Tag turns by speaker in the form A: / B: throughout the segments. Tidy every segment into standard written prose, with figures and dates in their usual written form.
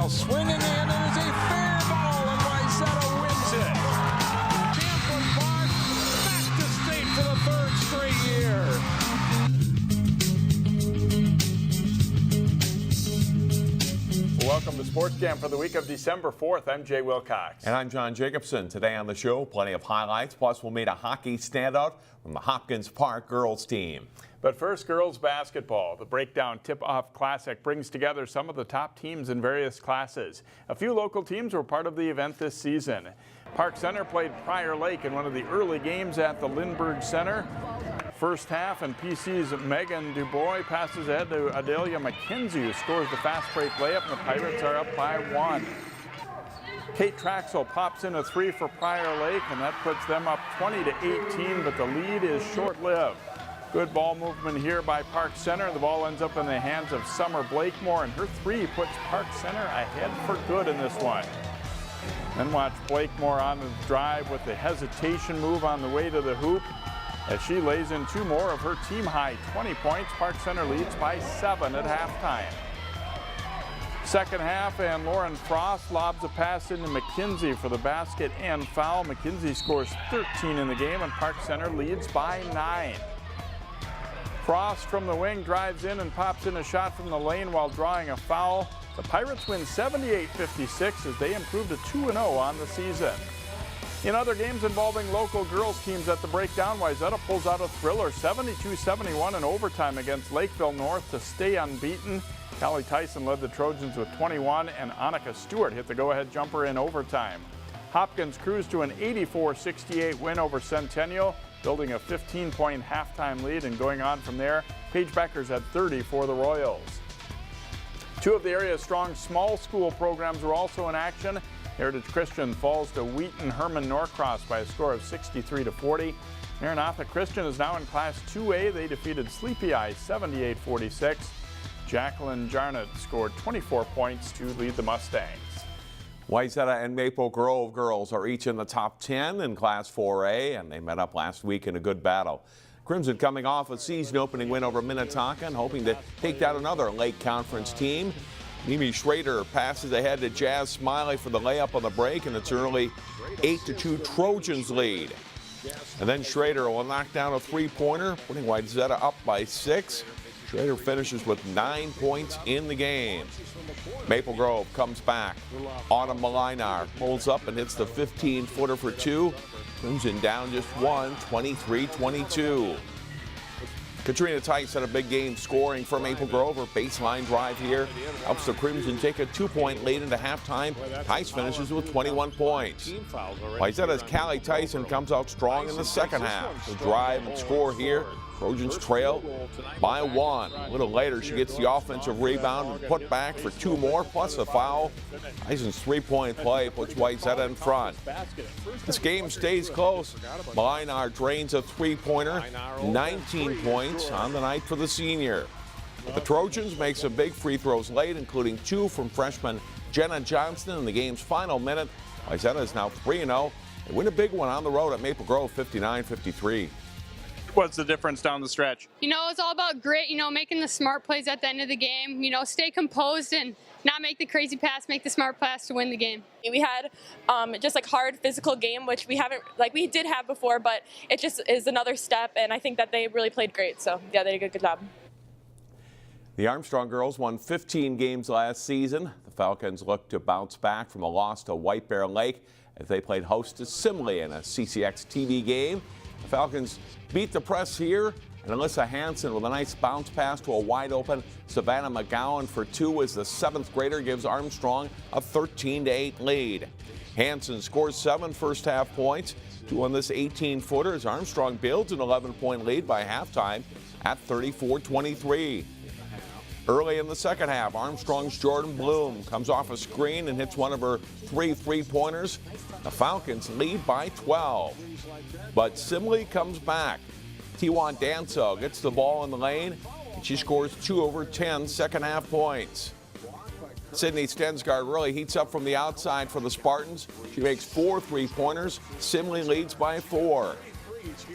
A: Robbinsdale swinging in, and it is a fair ball, and Wayzata wins it. Park back to state for the third straight year.
B: Welcome to Sports Jam for the week of December 4th. I'm Jay Wilcox.
C: And I'm John Jacobson. Today on the show, plenty of highlights, plus we'll meet a hockey standout from the Hopkins-Park girls team.
B: But first, girls basketball. The Breakdown Tip-Off Classic brings together some of the top teams in various classes. A few local teams were part of the event this season. Park Center played Prior Lake in one of the early games at the Lindbergh Center. First half, and PC's Megan Dubois passes ahead to Adelia McKenzie, who scores the fast break layup, and the Pirates are up by 1. Kate Traxel pops in a 3 for Prior Lake, and that puts them up 20-18, but the lead is short-lived. Good ball movement here by Park Center. The ball ends up in the hands of Summer Blakemore, and her 3 puts Park Center ahead for good in this one. Then watch Blakemore on the drive with the hesitation move on the way to the hoop. As she lays in 2 more of her team-high 20 points, Park Center leads by 7 at halftime. Second half, and Lauren Frost lobs a pass into McKenzie for the basket and foul. McKenzie scores 13 in the game, and Park Center leads by 9. Frost from the wing drives in and pops in a shot from the lane while drawing a foul. The Pirates win 78-56 as they improve to 2-0 on the season. In other games involving local girls teams at the Breakdown, Wayzata pulls out a thriller 72-71 in overtime against Lakeville North to stay unbeaten. Callie Tyson led the Trojans with 21, and Annika Stewart hit the go-ahead jumper in overtime. Hopkins cruised to an 84-68 win over Centennial, building a 15-point halftime lead, and going on from there, Paige Becker's had 30 for the Royals. 2 of the area's strong small school programs were also in action. Heritage Christian falls to Wheaton Herman Norcross by a score of 63-40. Maranatha Christian is now in Class 2A. They defeated Sleepy Eye 78-46. Jacqueline Jarnett scored 24 points to lead the Mustangs.
C: Wayzata and Maple Grove girls are each in the top 10 in Class 4A, and they met up last week in a good battle. Crimson coming off a season-opening win over Minnetonka and hoping to take down another Lake Conference team. Mimi Schrader passes ahead to Jazz Smiley for the layup on the break, and it's early 8-2 Trojans lead. And then Schrader will knock down a 3-pointer, putting Wayzata up by 6. Schrader finishes with 9 points in the game. Maple Grove comes back. Autumn Malinar pulls up and hits the 15-footer for 2. Crimson down just 1, 23-22. Katrina Tice had a big game scoring for Maple Grove. Her baseline drive here helps the Crimson take a 2-point lead into halftime. Tice finishes with 21 points. Wayzata's Callie Tyson comes out strong in the second half. The drive and score here. Trojans trail by 1. A little later, she gets the offensive rebound and put back for 2 more, plus a foul. Tyson's 3-point play puts Wayzata in front. This game stays close. Malinar drains a 3-pointer, 19 points on the night for the senior. The Trojans make some big free throws late, including 2 from freshman Jenna Johnston in the game's final minute. Wayzata is now 3-0. They win a big one on the road at Maple Grove, 59-53.
B: What's the difference down the stretch?
D: It's all about grit, making the smart plays at the end of the game, stay composed and not make the crazy pass, make the smart pass to win the game.
E: We had just hard physical game, which we haven't, we did have before, but it just is another step, and I think that they really played great. So, yeah, they did a good job.
C: The Armstrong girls won 15 games last season. The Falcons look to bounce back from a loss to White Bear Lake as they played host to Simley in a CCX TV game. The Falcons beat the press here, and Alyssa Hansen with a nice bounce pass to a wide-open Savannah McGowan for 2 as the 7th grader gives Armstrong a 13-8 lead. Hansen scores 7 first-half points, 2 on this 18-footer as Armstrong builds an 11-point lead by halftime at 34-23. Early in the second half, Armstrong's Jordan Bloom comes off a screen and hits one of her 3 3-pointers. The Falcons lead by 12. But Simley comes back. Tiwan Danso gets the ball in the lane, and she scores 2 over 10 second-half points. Sydney Stensgaard really heats up from the outside for the Spartans. She makes 4 3-pointers. Simley leads by 4.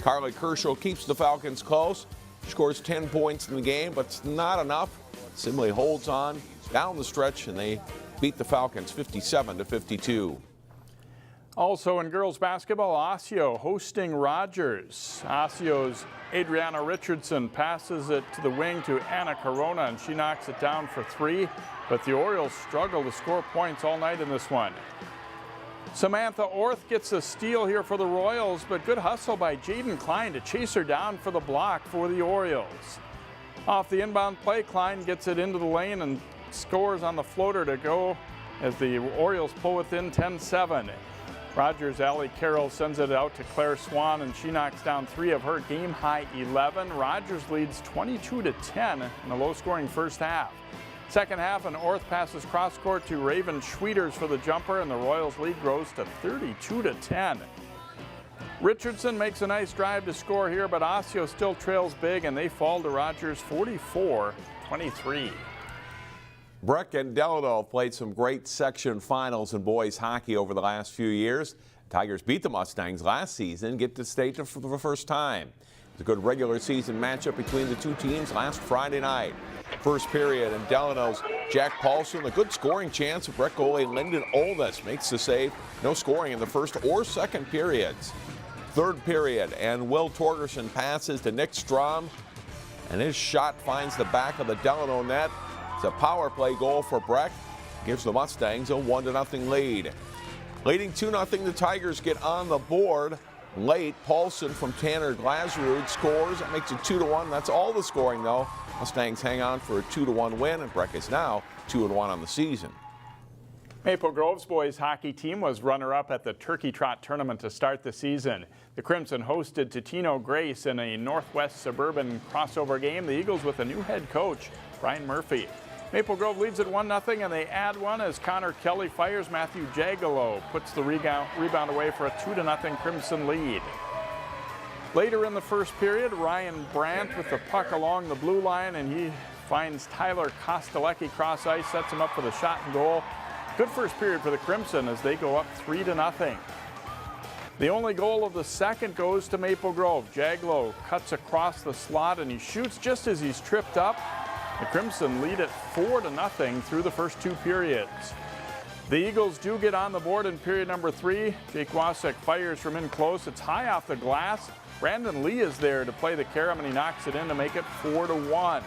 C: Carly Kershaw keeps the Falcons close. She scores 10 points in the game, but it's not enough. Simley holds on down the stretch, and they beat the Falcons 57-52.
B: Also in girls basketball, Osseo hosting Rogers. Osseo's Adriana Richardson passes it to the wing to Anna Corona, and she knocks it down for 3. But the Orioles struggle to score points all night in this one. Samantha Orth gets a steal here for the Royals, but good hustle by Jaden Klein to chase her down for the block for the Orioles. Off the inbound play, Klein gets it into the lane and scores on the floater to go as the Orioles pull within 10-7. Rogers' Allie Carroll sends it out to Claire Swan, and she knocks down 3 of her game-high 11. Rogers leads 22-10 in a low-scoring first half. Second half, and Orth passes cross-court to Raven Schwieters for the jumper, and the Royals' lead grows to 32-10. Richardson makes a nice drive to score here, but Osseo still trails big, and they fall to Rogers 44-23.
C: Breck and Delano played some great section finals in boys hockey over the last few years. Tigers beat the Mustangs last season, get to state for the first time. It's a good regular season matchup between the two teams last Friday night. First period, and Delano's Jack Paulson, a good scoring chance. Breck goalie Lyndon Olves makes the save. No scoring in the first or second periods. Third period, and Will Torgerson passes to Nick Strom, and his shot finds the back of the Delano net. It's a power play goal for Breck. Gives the Mustangs a 1-0 lead. Leading 2-0, the Tigers get on the board late. Paulson from Tanner Glasrud scores. That makes it 2-1. That's all the scoring, though. Mustangs hang on for a 2-1 win, and Breck is now 2-1 on the season.
B: Maple Grove's boys hockey team was runner-up at the Turkey Trot tournament to start the season. The Crimson hosted Totino Grace in a Northwest Suburban crossover game. The Eagles with a new head coach, Brian Murphy. Maple Grove leads at 1-0, and they add one as Connor Kelly fires. Matthew Jagalo puts the rebound away for a 2-0 Crimson lead. Later in the first period, Ryan Brandt with the puck along the blue line, and he finds Tyler Kostelecki cross ice, sets him up for the shot and goal. Good first period for the Crimson as they go up 3-0. The only goal of the second goes to Maple Grove. Jaglo cuts across the slot, and he shoots just as he's tripped up. The Crimson lead it 4-0 through the first 2 periods. The Eagles do get on the board in period number 3. Jake Wasek fires from in close. It's high off the glass. Brandon Lee is there to play the carom, and he knocks it in to make it 4-1.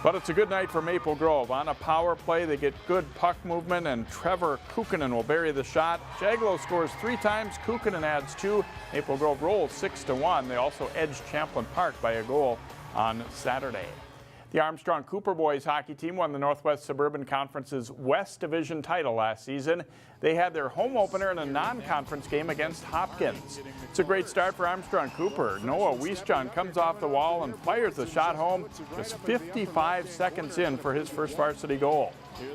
B: But it's a good night for Maple Grove. On a power play, they get good puck movement, and Trevor Kukkonen will bury the shot. Jaglo scores 3 times. Kukkonen adds 2. Maple Grove rolls 6-1. They also edged Champlain Park by a goal on Saturday. The Armstrong Cooper boys hockey team won the Northwest Suburban Conference's West Division title last season. They had their home opener in a non-conference game against Hopkins. It's a great start for Armstrong Cooper. Noah Wiesjohn comes off the wall and fires the shot home just 55 seconds in for his first varsity goal.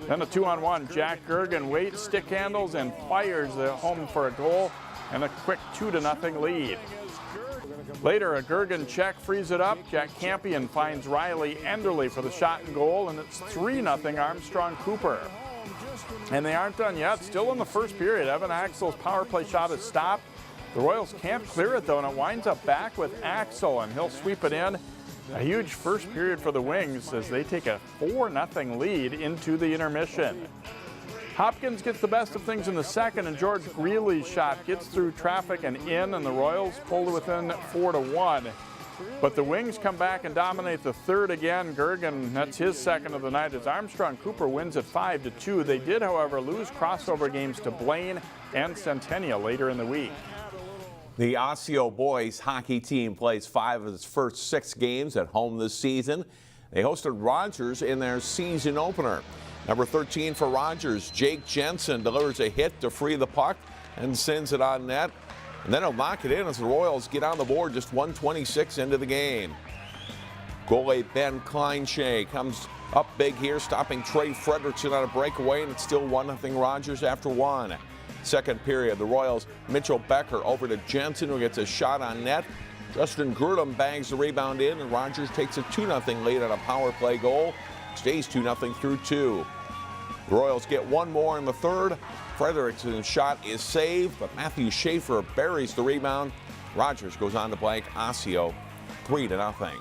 B: Then a 2-on-1, Jack Gergen waits, stick handles, and fires it home for a goal and a quick 2-0 lead. Later, a Gergen check frees it up. Jack Campion finds Riley Enderly for the shot and goal, and it's 3-0 Armstrong Cooper. And they aren't done yet. Still in the first period, Evan Axel's power play shot is stopped. The Royals can't clear it, though, and it winds up back with Axel, and he'll sweep it in. A huge first period for the Wings as they take a 4-0 lead into the intermission. Hopkins gets the best of things in the second, and George Greeley's shot gets through traffic and in, and the Royals pull to within 4-1. But the Wings come back and dominate the third again. Gergen, that's his second of the night, as Armstrong Cooper wins at 5-2. They did, however, lose crossover games to Blaine and Centennial later in the week.
C: The Osseo boys hockey team plays 5 of its first 6 games at home this season. They hosted Rogers in their season opener. Number 13 for Rogers, Jake Jensen delivers a hit to free the puck and sends it on net. And then he'll knock it in as the Royals get on the board just 1:26 into the game. Goalie Ben Kleinshay comes up big here, stopping Trey Fredrickson on a breakaway, and it's still 1-0 Rogers after 1. Second period, the Royals' Mitchell Becker over to Jensen, who gets a shot on net. Justin Grudem bangs the rebound in, and Rogers takes a 2-0 lead on a power play goal. Stays 2-0 through 2. The Royals get one more in the third. Fredrickson's shot is saved, but Matthew Schaefer buries the rebound. Rogers goes on to blank Osseo 3-0.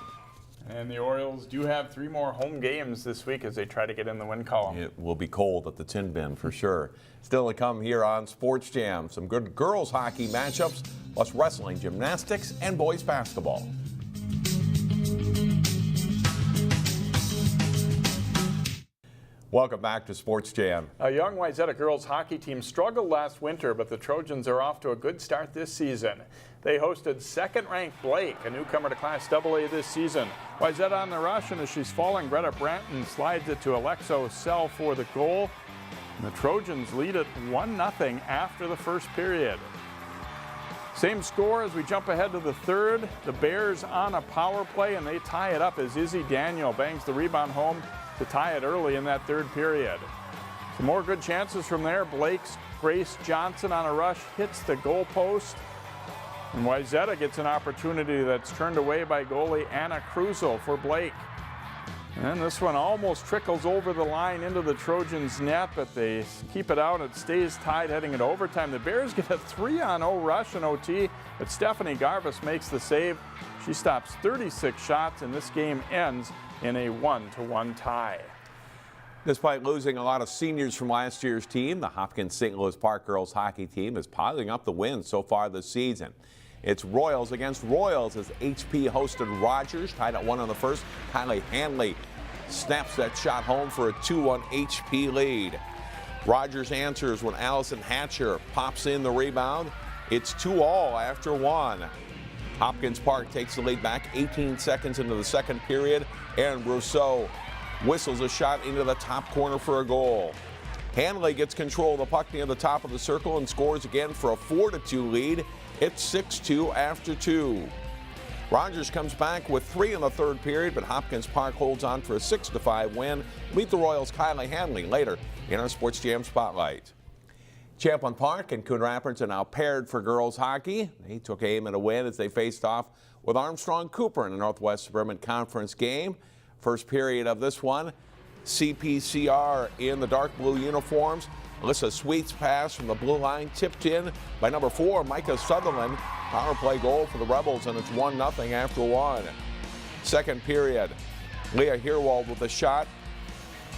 B: And the Orioles do have 3 more home games this week as they try to get in the win column.
C: It will be cold at the Tin Bin for sure. Still to come here on Sports Jam. Some good girls hockey matchups, plus wrestling, gymnastics, and boys basketball. Welcome back to Sports Jam.
B: A young Wayzata girls hockey team struggled last winter, but the Trojans are off to a good start this season. They hosted second-ranked Blake, a newcomer to Class AA this season. Wayzata on the rush, and as she's falling, Greta Branton slides it to Alexo Sell for the goal. And the Trojans lead it 1-0 after the first period. Same score as we jump ahead to the third. The Bears on a power play, and they tie it up as Izzy Daniel bangs the rebound home to tie it early in that third period. Some more good chances from there. Blake's Grace Johnson on a rush hits the goalpost. And Wayzata gets an opportunity that's turned away by goalie Anna Krusel for Blake. And this one almost trickles over the line into the Trojans' net, but they keep it out. It stays tied heading into overtime. The Bears get a 3-on-0 rush in OT, but Stephanie Garvis makes the save. She stops 36 shots, and this game ends in a 1-1 tie.
C: Despite losing a lot of seniors from last year's team, the Hopkins-St. Louis Park girls hockey team is piling up the wins so far this season. It's Royals against Royals as HP hosted Rogers, tied at 1 in the first. Kylie Hanley snaps that shot home for a 2-1 HP lead. Rogers answers when Allison Hatcher pops in the rebound. It's 2-2 after 1. Hopkins-Park takes the lead back 18 seconds into the second period. Aaron Brousseau whistles a shot into the top corner for a goal. Hanley gets control of the puck near the top of the circle and scores again for a 4-2 lead. It's 6-2 after 2. Rogers comes back with 3 in the third period, but Hopkins-Park holds on for a 6-5 win. Meet the Royals' Kylie Hanley later in our Sports Jam Spotlight. Champlin Park and Coon Rapids are now paired for girls hockey. They took aim at a win as they faced off with Armstrong Cooper in a Northwest Suburban Conference game. First period of this one, CPCR in the dark blue uniforms. Alyssa Sweet's pass from the blue line tipped in by number 4, Micah Sutherland. Power play goal for the Rebels, and it's 1-0 after 1. Second period, Leah Herwald with a shot.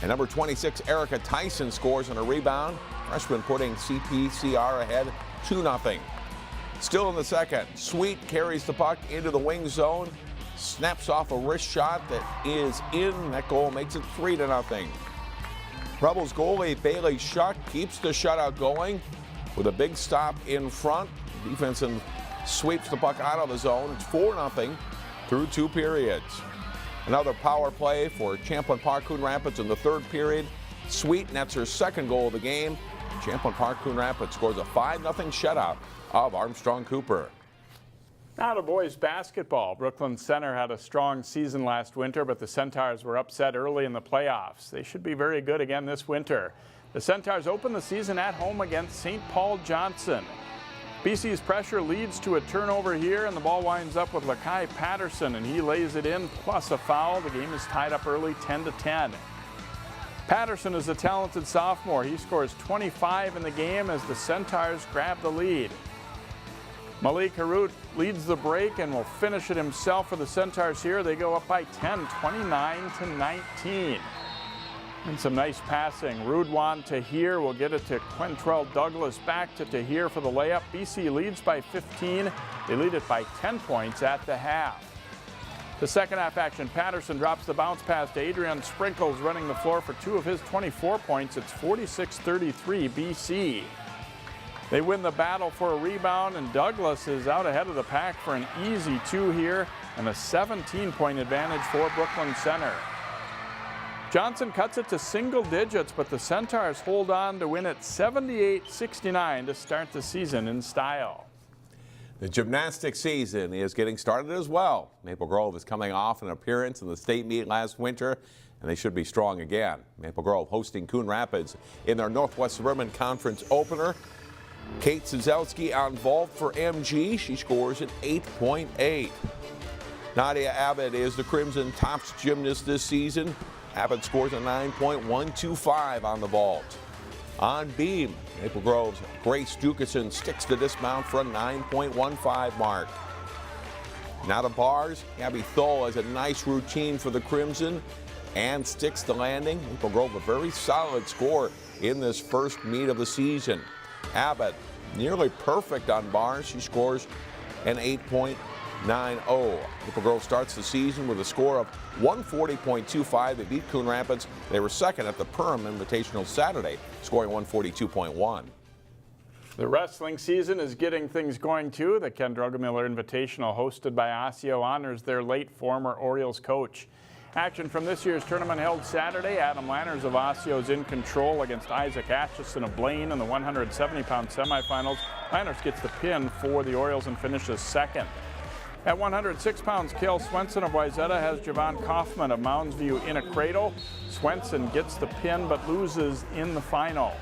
C: And number 26, Erica Tyson scores on a rebound. Freshman putting CPCR ahead 2-0. Still in the second, Sweet carries the puck into the wing zone. Snaps off a wrist shot that is in. That goal makes it 3-0. Rebels goalie Bailey Shuck keeps the shutout going with a big stop in front. Defense sweeps the puck out of the zone. It's 4-0 through 2 periods. Another power play for Champlin Park Coon Rapids in the third period. Sweet nets her second goal of the game. Champlin Park Coon Rapids scores a 5-0 shutout of Armstrong Cooper.
B: Now to boys basketball. Brooklyn Center had a strong season last winter, but the Centaurs were upset early in the playoffs. They should be very good again this winter. The Centaurs open the season at home against St. Paul Johnson. BC's pressure leads to a turnover here, and the ball winds up with Lakai Patterson, and he lays it in, plus a foul. The game is tied up early, 10-10. Patterson is a talented sophomore. He scores 25 in the game as the Centaurs grab the lead. Malik Harut leads the break and will finish it himself for the Centaurs here. They go up by 10, 29-19. And some nice passing. Rudwan Tahir will get it to Quentrell Douglas, back to Tahir for the layup. BC leads by 15. They lead it by 10 points at the half. The second half action, Patterson drops the bounce pass to Adrian Sprinkles, running the floor for 2 of his 24 points. It's 46-33 BC. They win the battle for a rebound, and Douglas is out ahead of the pack for an easy 2 here, and a 17-point advantage for Brooklyn Center. Johnson cuts it to single digits, but the Centaurs hold on to win it 78-69 to start the season in style.
C: The gymnastics season is getting started as well. Maple Grove is coming off an appearance in the state meet last winter, and they should be strong again. Maple Grove hosting Coon Rapids in their Northwest Suburban Conference opener. Kate Suzelski on vault for MG. She scores an 8.8. Nadia Abbott is the Crimson tops gymnast this season. Abbott scores a 9.125 on the vault. On beam, Maple Grove's Grace Dukeson sticks the dismount for a 9.15 mark. Now to bars. Abby Thole has a nice routine for the Crimson and sticks the landing. Maple Grove a very solid score in this first meet of the season. Abbott nearly perfect on bars. She scores an 8.90. Maple Grove starts the season with a score of 140.25. They beat Coon Rapids. They were second at the Perham Invitational Saturday, scoring 142.1.
B: The wrestling season is getting things going too. The Kendra Invitational, hosted by Osseo, honors their late former Orioles coach. Action from this year's tournament held Saturday. Adam Lanners of Osseo is in control against Isaac Atchison of Blaine in the 170-pound semifinals. Lanners gets the pin for the Orioles and finishes second. At 106 pounds, Kale Swenson of Wayzata has Javon Kaufman of Mounds View in a cradle. Swenson gets the pin but loses in the final.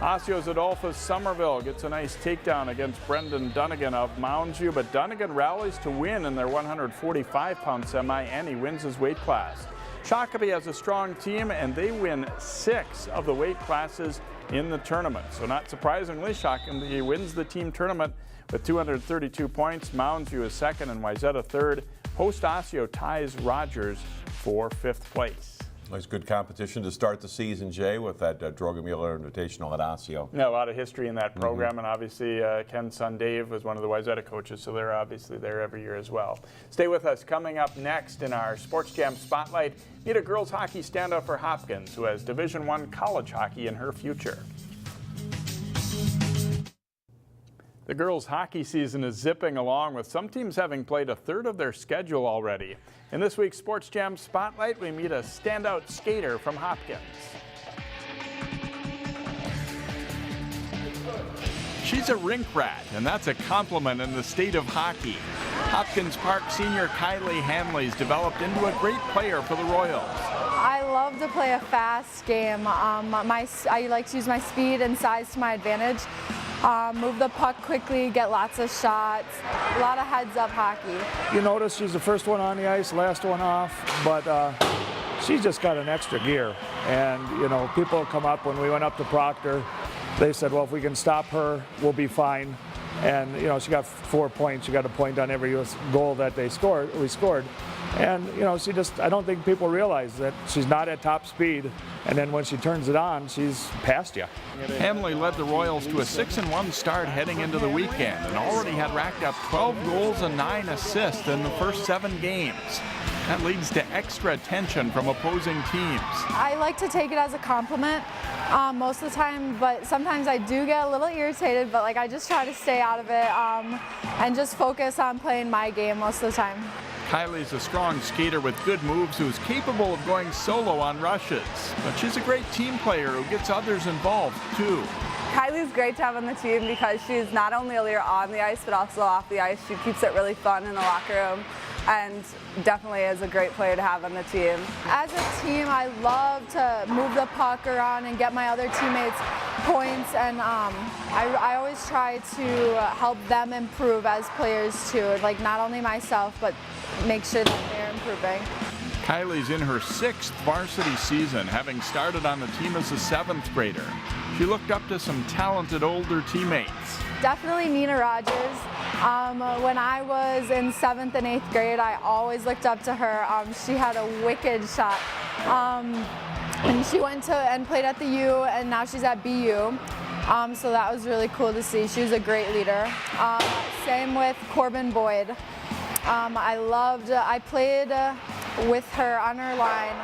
B: Osseo's Adolphus Somerville gets a nice takedown against Brendan Dunnigan of Mounds View, but Dunnigan rallies to win in their 145-pound semi, and he wins his weight class. Shakopee has a strong team, and they win 6 of the weight classes in the tournament. So not surprisingly, Shakopee wins the team tournament with 232 points. Mounds View is second and Wayzata third. Host Osseo ties Rogers for 5th place.
C: It's good competition to start the season, Jay, with that Droga-Mueller Invitational at Osseo.
B: Yeah, a lot of history in that program, and obviously Ken's son Dave was one of the Wayzata coaches, so they're obviously there every year as well. Stay with us. Coming up next in our Sports Jam Spotlight, meet a girls hockey standout for Hopkins who has Division I college hockey in her future. The girls' hockey season is zipping along, with some teams having played a third of their schedule already. In this week's Sports Jam Spotlight, we meet a standout skater from Hopkins. She's a rink rat, and that's a compliment in the state of hockey. Hopkins-Park senior Kylie Hanley's developed into a great player for the Royals.
F: I love to play a fast game. I like to use my speed and size to my advantage. Move the puck quickly, get lots of shots, a lot of heads-up hockey.
G: You notice she's the first one on the ice, last one off, but she's just got an extra gear. And, you know, people come up when we went up to Proctor, they said, well, if we can stop her, we'll be fine. And, you know, she got 4 points. She got a point on every goal that we scored. And, you know, I don't think people realize that she's not at top speed. And then when she turns it on, she's past you.
B: Hanley led the Royals to a 6-1 start heading into the weekend and already had racked up 12 goals and 9 assists in the first 7 games. That leads to extra attention from opposing teams.
F: I like to take it as a compliment most of the time, but sometimes I do get a little irritated, but I just try to stay out of it and just focus on playing my game most of the time.
B: Kylie's a strong skater with good moves who's capable of going solo on rushes, but she's a great team player who gets others involved too.
H: Kylie's great to have on the team because she's not only on the ice but also off the ice. She keeps it really fun in the locker room and definitely is a great player to have on the team.
F: As a team, I love to move the puck around and get my other teammates points, and I always try to help them improve as players too, not only myself, but make sure that they're improving.
B: Kylie's in her 6th varsity season, having started on the team as a 7th grader. She looked up to some talented older teammates.
F: Definitely Nina Rogers. When I was in 7th and 8th grade, I always looked up to her. She had a wicked shot. And she went to and played at the U, and now she's at BU. So that was really cool to see. She was a great leader. Same with Corbin Boyd. I played with her on her line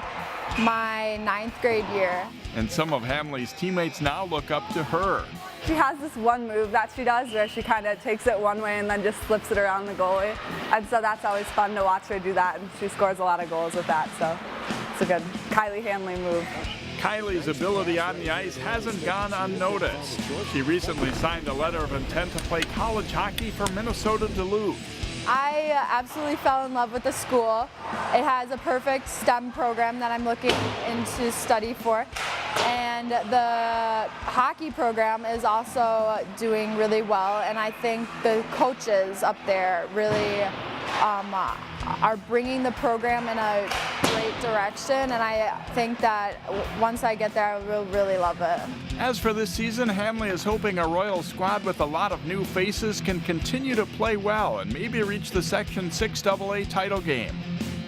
F: my 9th grade year.
B: And some of Hanley's teammates now look up to her.
H: She has this one move that she does where she kind of takes it one way and then just flips it around the goalie. And so that's always fun to watch her do that, and she scores a lot of goals with that. So it's a good Kylie Hanley move.
B: Kylie's ability on the ice hasn't gone unnoticed. She recently signed a letter of intent to play college hockey for Minnesota-Duluth.
F: I absolutely fell in love with the school. It has a perfect STEM program that I'm looking into study for. And the hockey program is also doing really well. And I think the coaches up there really are bringing the program in a great direction, and I think that once I get there, I will really love it.
B: As for this season, Hanley is hoping a Royal squad with a lot of new faces can continue to play well and maybe reach the Section 6 AA title game.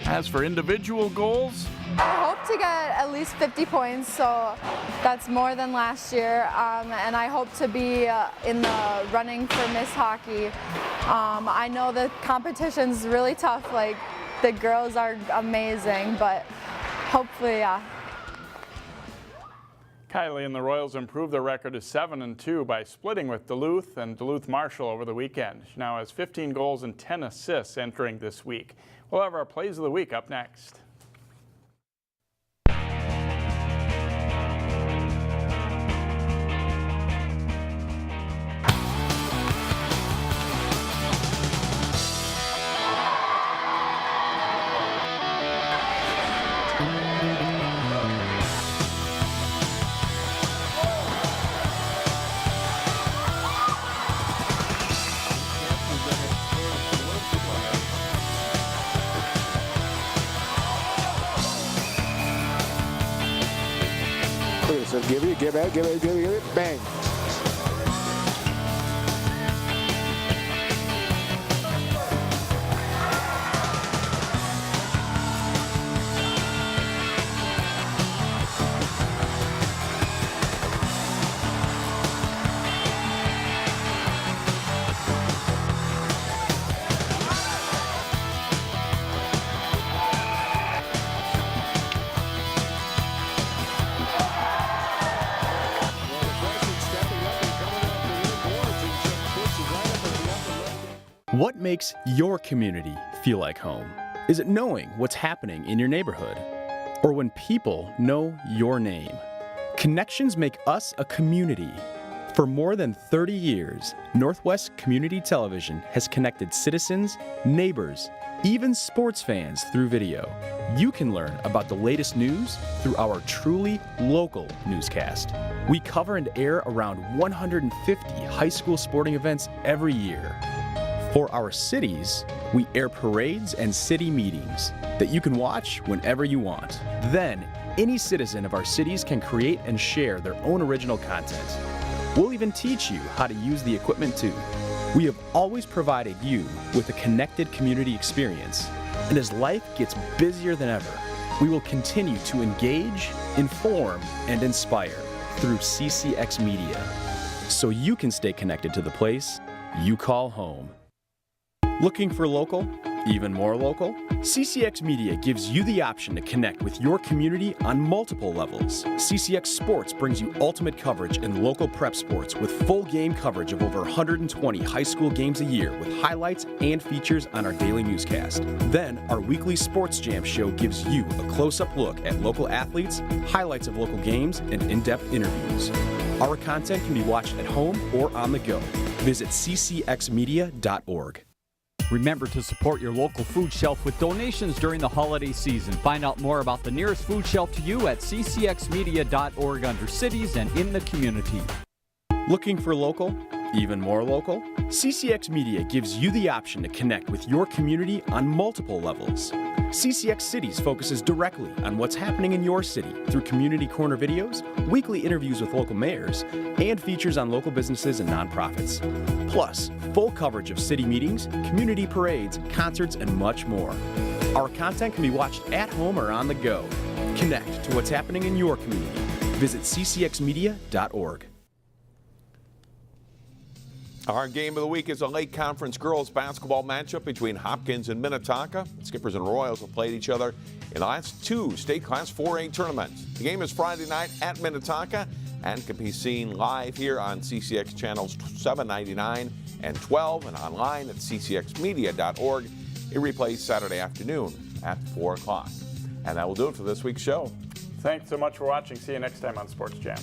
B: As for individual goals,
F: I hope to get at least 50 points, so that's more than last year, and I hope to be in the running for Miss Hockey. I know the competition's really tough, like the girls are amazing, but hopefully, yeah.
B: Kylie and the Royals improved their record to 7-2 by splitting with Duluth and Duluth Marshall over the weekend. She now has 15 goals and 10 assists entering this week. We'll have our plays of the week up next.
I: So give it, bang.
J: What makes your community feel like home? Is it knowing what's happening in your neighborhood? Or when people know your name? Connections make us a community. For more than 30 years, Northwest Community Television has connected citizens, neighbors, even sports fans through video. You can learn about the latest news through our truly local newscast. We cover and air around 150 high school sporting events every year. For our cities, we air parades and city meetings that you can watch whenever you want. Then, any citizen of our cities can create and share their own original content. We'll even teach you how to use the equipment too. We have always provided you with a connected community experience. And as life gets busier than ever, we will continue to engage, inform, and inspire through CCX Media, so you can stay connected to the place you call home. Looking for local? Even more local? CCX Media gives you the option to connect with your community on multiple levels. CCX Sports brings you ultimate coverage in local prep sports with full game coverage of over 120 high school games a year with highlights and features on our daily newscast. Then, our weekly Sports Jam show gives you a close-up look at local athletes, highlights of local games, and in-depth interviews. Our content can be watched at home or on the go. Visit ccxmedia.org.
K: Remember to support your local food shelf with donations during the holiday season. Find out more about the nearest food shelf to you at ccxmedia.org under cities and in the community.
J: Looking for local? Even more local? CCX Media gives you the option to connect with your community on multiple levels. CCX Cities focuses directly on what's happening in your city through community corner videos, weekly interviews with local mayors, and features on local businesses and nonprofits. Plus, full coverage of city meetings, community parades, concerts, and much more. Our content can be watched at home or on the go. Connect to what's happening in your community. Visit ccxmedia.org.
C: Our game of the week is a Lake Conference girls basketball matchup between Hopkins and Minnetonka. Skippers and Royals have played each other in the last two state Class 4A tournaments. The game is Friday night at Minnetonka and can be seen live here on CCX channels 799 and 12 and online at ccxmedia.org. It replays Saturday afternoon at 4 o'clock. And that will do it for this week's show.
B: Thanks so much for watching. See you next time on Sports Jam.